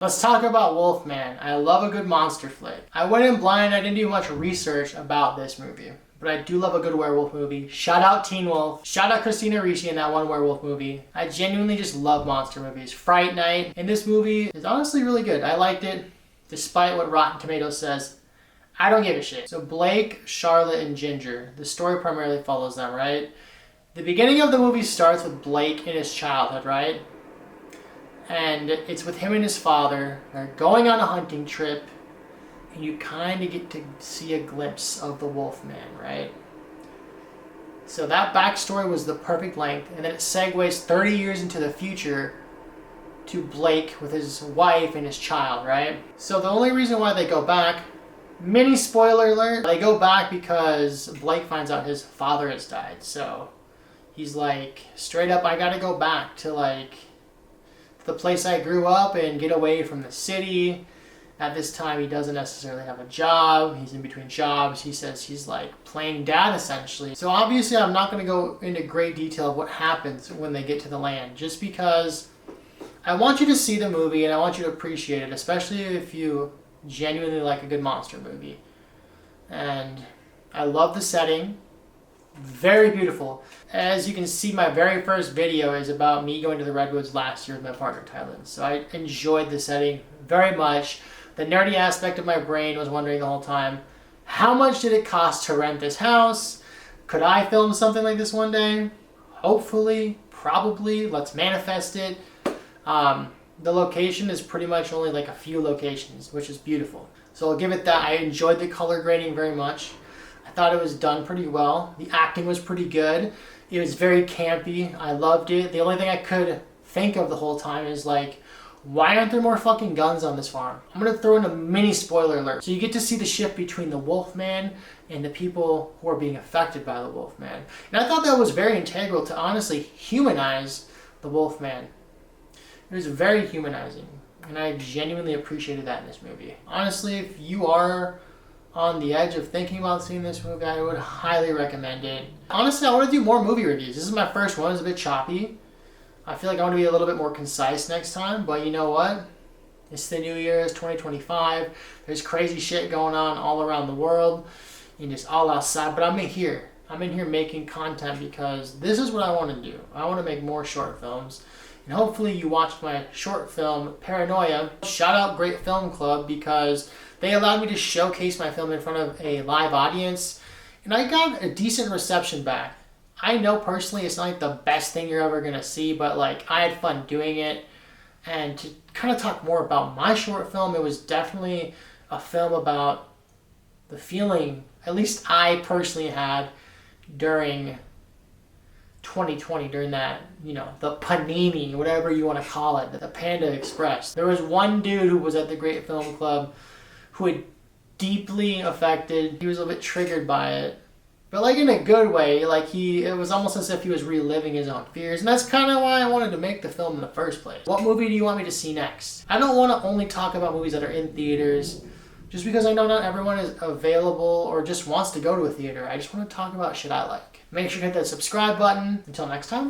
Let's talk about Wolfman. I love a good monster flick. I went in blind, I didn't do much research about this movie, but I do love a good werewolf movie. Shout out Teen Wolf. Shout out Christina Ricci in that one werewolf movie. I genuinely just love monster movies. Fright Night in this movie is honestly really good. I liked it, despite what Rotten Tomatoes says. I don't give a shit. So Blake, Charlotte, and Ginger. The story primarily follows them, right? The beginning of the movie starts with Blake in his childhood, right? And it's with him and his father. They're going on a hunting trip, and you kind of get to see a glimpse of the Wolfman, right? So that backstory was the perfect length, and then it segues 30 years into the future to Blake with his wife and his child, right? So the only reason why they go back, mini spoiler alert, they go back because Blake finds out his father has died. So he's like, straight up, I gotta go back to like the place I grew up and get away from the city. At this time, he doesn't necessarily have a job. He's in between jobs. He says he's like playing dad essentially. So obviously I'm not going to go into great detail of what happens when they get to the land, just because I want you to see the movie and I want you to appreciate it, especially if you genuinely like a good monster movie. And I love the setting. Very beautiful. As you can see, my very first video is about me going to the Redwoods last year with my partner Tylen. So I enjoyed the setting very much. The nerdy aspect of my brain was wondering the whole time, how much did it cost to rent this house? Could I film something like this one day? Hopefully, probably. Let's manifest it. The location is pretty much only like a few locations, which is beautiful. So I'll give it that. I enjoyed the color grading very much. I thought it was done pretty well. The acting was pretty good. It was very campy. I loved it. The only thing I could think of the whole time is like, why aren't there more fucking guns on this farm? I'm going to throw in a mini spoiler alert. So you get to see the shift between the Wolfman and the people who are being affected by the Wolfman. And I thought that was very integral to honestly humanize the Wolfman. It was very humanizing. And I genuinely appreciated that in this movie. Honestly, if you are on the edge of thinking about seeing this movie, I would highly recommend it. Honestly, I want to do more movie reviews. This is my first one. It's a bit choppy. I feel like I want to be a little bit more concise next time, but you know what? It's the new year, it's 2025. There's crazy shit going on all around the world and just all outside, but I'm in here. I'm in here making content because this is what I want to do. I want to make more short films. And hopefully you watched my short film, Paranoia. Shout out Great Film Club because they allowed me to showcase my film in front of a live audience, and I got a decent reception back. I know personally it's not like the best thing you're ever going to see, but like I had fun doing it. And to kind of talk more about my short film, it was definitely a film about the feeling, at least I personally had during 2020, during that, you know, the Panini, whatever you want to call it, the Panda Express. There was one dude who was at the Great Film Club who had deeply affected. He was a bit triggered by it, but like in a good way. Like it was almost as if he was reliving his own fears, and that's kind of why I wanted to make the film in the first place. What movie do you want me to see next? I don't want to only talk about movies that are in theaters, just because I know not everyone is available or just wants to go to a theater. I just want to talk about shit I like. Make sure to hit that subscribe button. Until next time,